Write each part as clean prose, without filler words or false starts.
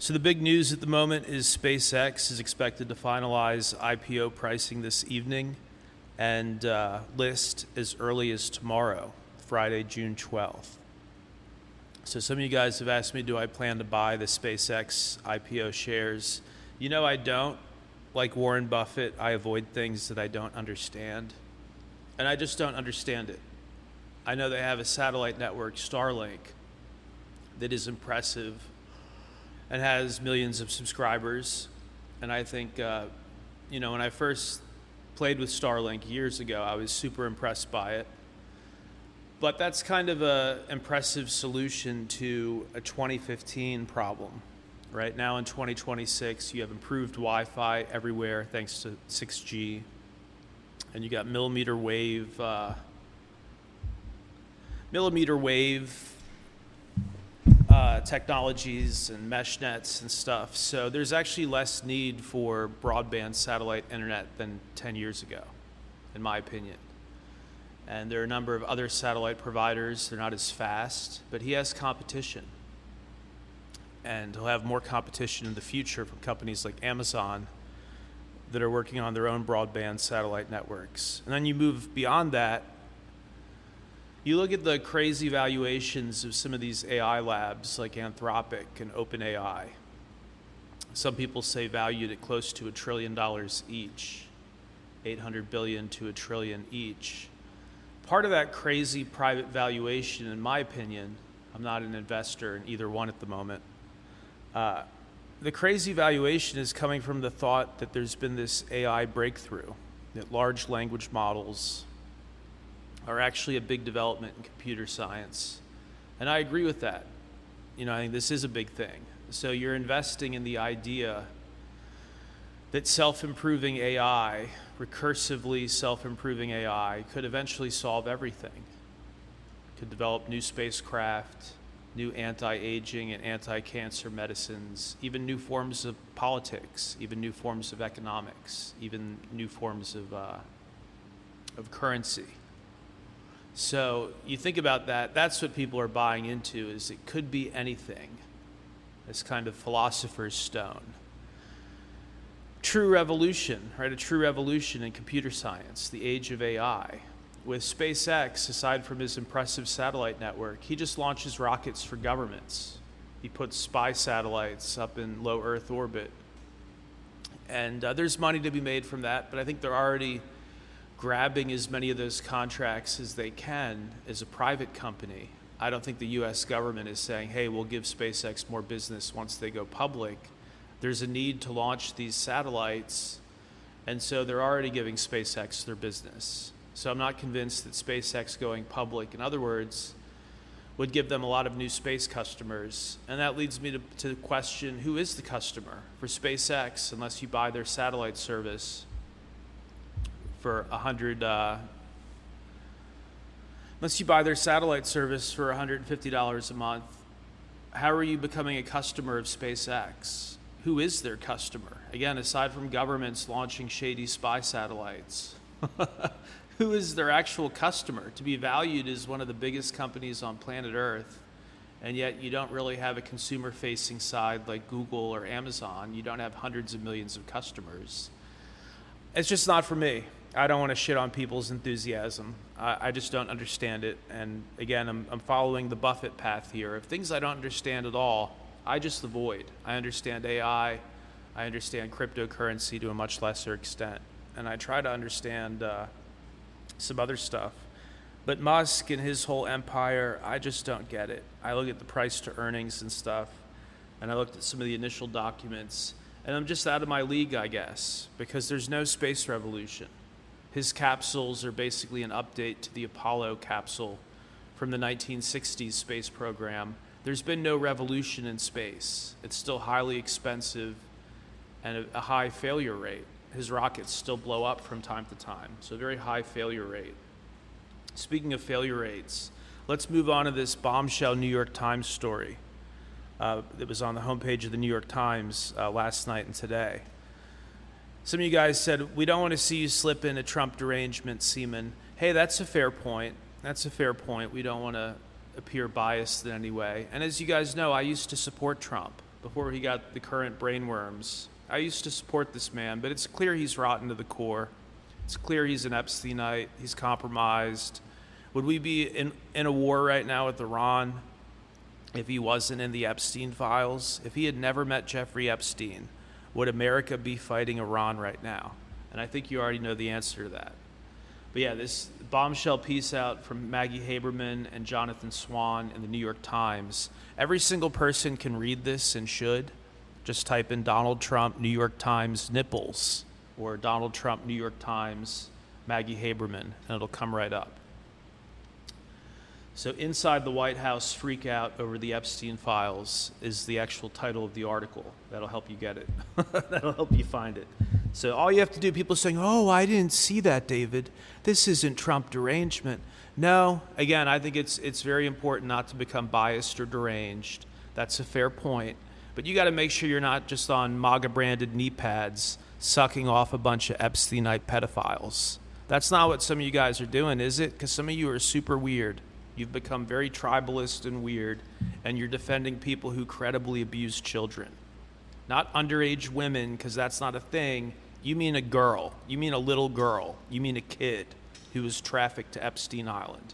So the big news at the moment is SpaceX is expected to finalize IPO pricing this evening and list as early as tomorrow, Friday, June 12th. So some of you guys have asked me, do I plan to buy the SpaceX IPO shares? You know I don't. Like Warren Buffett, I avoid things that I don't understand. And I just don't understand it. I know they have a satellite network, Starlink, that is impressive and has millions of subscribers. And I think, when I first played with Starlink years ago, I was super impressed by it. But that's kind of an impressive solution to a 2015 problem. Right now in 2026, you have improved Wi-Fi everywhere thanks to 6G. And you got millimeter wave technologies and mesh nets and stuff. So there's actually less need for broadband satellite internet than 10 years ago, in my opinion. And there are a number of other satellite providers. They're not as fast, but he has competition. And he'll have more competition in the future from companies like Amazon that are working on their own broadband satellite networks. And then you move beyond that. You look at the crazy valuations of some of these AI labs like Anthropic and OpenAI. Some people say valued at close to $1 trillion each, 800 billion to $1 trillion each. Part of that crazy private valuation, in my opinion, I'm not an investor in either one at the moment, the crazy valuation is coming from the thought that there's been this AI breakthrough, that large language models are actually a big development in computer science. And I agree with that. I think this is a big thing. So you're investing in the idea that self-improving AI, recursively self-improving AI, could eventually solve everything. Could develop new spacecraft, new anti-aging and anti-cancer medicines, even new forms of politics, even new forms of economics, even new forms of currency. So you think about that, that's what people are buying into, is it could be anything. This kind of philosopher's stone. True revolution, right? A true revolution in computer science, the age of AI. With SpaceX, aside from his impressive satellite network, he just launches rockets for governments. He puts spy satellites up in low Earth orbit. And there's money to be made from that, but I think they're already grabbing as many of those contracts as they can as a private company. I don't think the US government is saying, hey, we'll give SpaceX more business once they go public. There's a need to launch these satellites, and so they're already giving SpaceX their business. So I'm not convinced that SpaceX going public, in other words, would give them a lot of new space customers. And that leads me to question, who is the customer for SpaceX unless you buy their satellite service for $150 a month? How are you becoming a customer of SpaceX? Who is their customer? Again, aside from governments launching shady spy satellites, who is their actual customer? To be valued as one of the biggest companies on planet Earth, and yet you don't really have a consumer-facing side like Google or Amazon. You don't have hundreds of millions of customers. It's just not for me. I don't want to shit on people's enthusiasm. I just don't understand it. And again, I'm following the Buffett path here. Of things I don't understand at all, I just avoid. I understand AI. I understand cryptocurrency to a much lesser extent. And I try to understand some other stuff. But Musk and his whole empire, I just don't get it. I look at the price to earnings and stuff, and I looked at some of the initial documents, and I'm just out of my league, I guess, because there's no space revolution. His capsules are basically an update to the Apollo capsule from the 1960s space program. There's been no revolution in space. It's still highly expensive and a high failure rate. His rockets still blow up from time to time, so a very high failure rate. Speaking of failure rates, let's move on to this bombshell New York Times story that was on the homepage of the New York Times last night and today. Some of you guys said, we don't want to see you slip into Trump derangement, Seaman. Hey, that's a fair point. That's a fair point. We don't want to appear biased in any way. And as you guys know, I used to support Trump. before he got the current brainworms. I used to support this man, but it's clear he's rotten to the core. It's clear he's an Epsteinite. He's compromised. Would we be in a war right now with Iran if he wasn't in the Epstein files? If he had never met Jeffrey Epstein, would America be fighting Iran right now? And I think you already know the answer to that. But yeah, this bombshell piece out from Maggie Haberman and Jonathan Swan in the New York Times. Every single person can read this and should. Just type in Donald Trump, New York Times, nipples, or Donald Trump, New York Times, Maggie Haberman, and it'll come right up. So inside the White House freak out over the Epstein files is the actual title of the article. That'll help you get it. That'll help you find it. So all you have to do, people saying, oh, I didn't see that, David. This isn't Trump derangement. No, again, I think it's very important not to become biased or deranged. That's a fair point. But you got to make sure you're not just on MAGA-branded knee pads sucking off a bunch of Epsteinite pedophiles. That's not what some of you guys are doing, is it? Because some of you are super weird. You've become very tribalist and weird, and you're defending people who credibly abuse children. Not underage women, because that's not a thing. You mean a girl. You mean a little girl. You mean a kid who was trafficked to Epstein Island.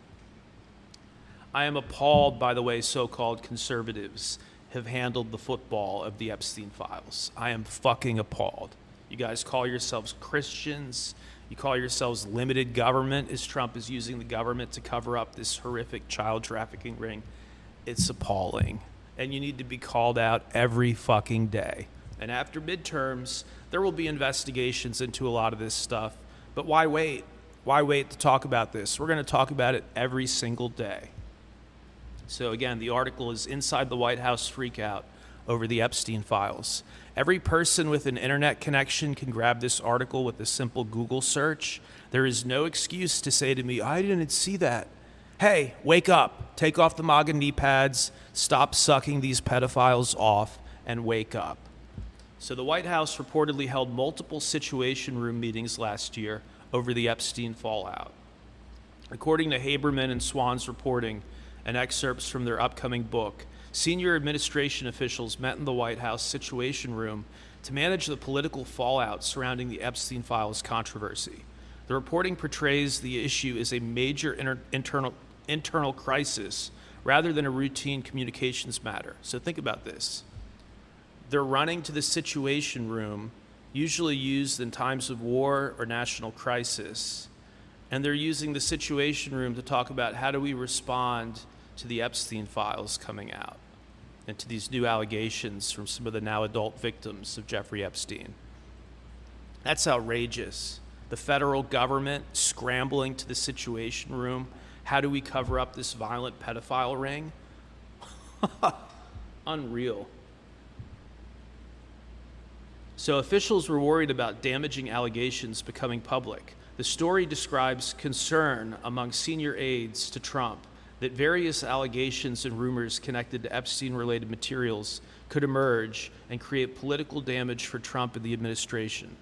I am appalled by the way so-called conservatives have handled the football of the Epstein files. I am fucking appalled. You guys call yourselves Christians. You call yourselves limited government as Trump is using the government to cover up this horrific child trafficking ring. It's appalling. And you need to be called out every fucking day. And after midterms, there will be investigations into a lot of this stuff. But why wait? Why wait to talk about this? We're going to talk about it every single day. So again, the article is Inside the White House Freakout over the Epstein files. Every person with an internet connection can grab this article with a simple Google search. There is no excuse to say to me, I didn't see that. Hey, wake up. Take off the MAGA knee pads. Stop sucking these pedophiles off and wake up. So the White House reportedly held multiple Situation Room meetings last year over the Epstein fallout. According to Haberman and Swan's reporting and excerpts from their upcoming book, senior administration officials met in the White House Situation Room to manage the political fallout surrounding the Epstein files controversy. The reporting portrays the issue as a major internal crisis rather than a routine communications matter. So think about this. They're running to the Situation Room, usually used in times of war or national crisis, and they're using the Situation Room to talk about how do we respond to the Epstein files coming out and to these new allegations from some of the now adult victims of Jeffrey Epstein. That's outrageous. The federal government scrambling to the Situation Room. How do we cover up this violent pedophile ring? Unreal. So officials were worried about damaging allegations becoming public. The story describes concern among senior aides to Trump that various allegations and rumors connected to Epstein-related materials could emerge and create political damage for Trump and the administration.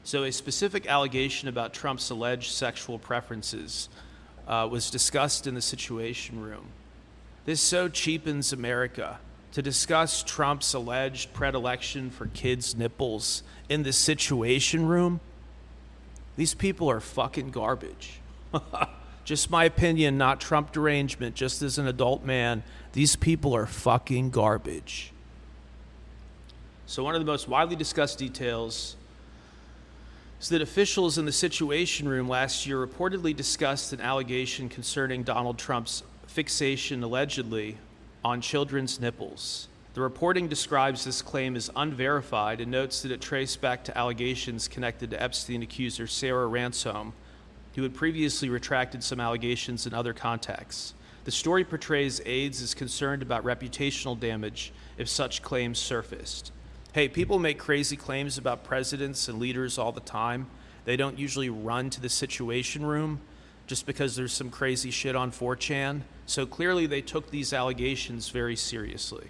So a specific allegation about Trump's alleged sexual preferences was discussed in the Situation Room. This so cheapens America. To discuss Trump's alleged predilection for kids' nipples in the Situation Room, these people are fucking garbage. Just my opinion, not Trump derangement, just as an adult man, these people are fucking garbage. So one of the most widely discussed details is that officials in the Situation Room last year reportedly discussed an allegation concerning Donald Trump's fixation, allegedly, on children's nipples. The reporting describes this claim as unverified and notes that it traced back to allegations connected to Epstein accuser Sarah Ransom, who had previously retracted some allegations in other contexts. The story portrays aides as concerned about reputational damage if such claims surfaced. Hey, people make crazy claims about presidents and leaders all the time. They don't usually run to the Situation Room just because there's some crazy shit on 4chan. So clearly they took these allegations very seriously.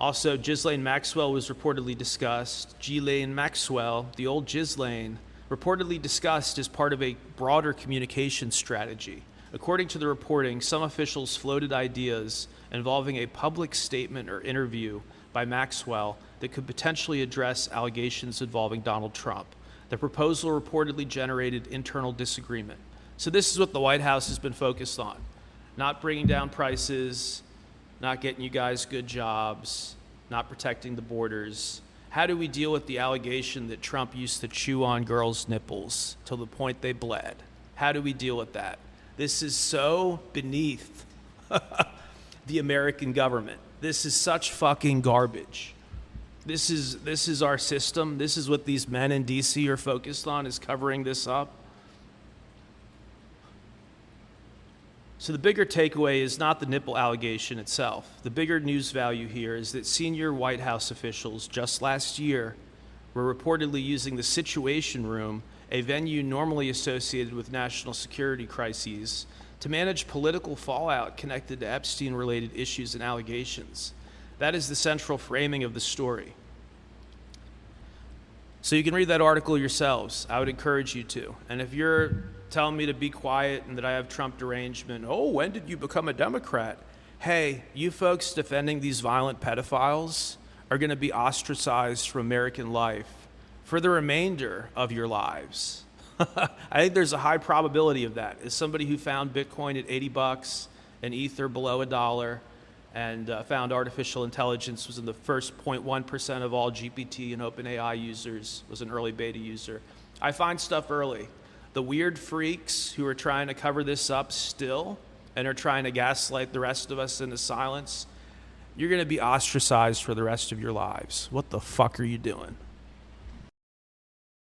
Also, Ghislaine Maxwell was reportedly discussed. Ghislaine Maxwell, the old Ghislaine, reportedly discussed as part of a broader communication strategy. According to the reporting, some officials floated ideas involving a public statement or interview by Maxwell that could potentially address allegations involving Donald Trump. The proposal reportedly generated internal disagreement. So this is what the White House has been focused on. Not bringing down prices, not getting you guys good jobs, not protecting the borders. How do we deal with the allegation that Trump used to chew on girls' nipples till the point they bled? How do we deal with that? This is so beneath the American government. This is such fucking garbage. This is our system. This is what these men in DC are focused on, is covering this up. So the bigger takeaway is not the nipple allegation itself. The bigger news value here is that senior White House officials just last year were reportedly using the Situation Room, a venue normally associated with national security crises, to manage political fallout connected to Epstein-related issues and allegations. That is the central framing of the story. So you can read that article yourselves. I would encourage you to. And if you're telling me to be quiet and that I have Trump derangement, oh, when did you become a Democrat? Hey, you folks defending these violent pedophiles are going to be ostracized from American life for the remainder of your lives. I think there's a high probability of that. As somebody who found Bitcoin at $80 and Ether below $1 and found artificial intelligence was in the first 0.1% of all GPT and OpenAI users, was an early beta user. I find stuff early. The weird freaks who are trying to cover this up still and are trying to gaslight the rest of us into silence, you're going to be ostracized for the rest of your lives. What the fuck are you doing?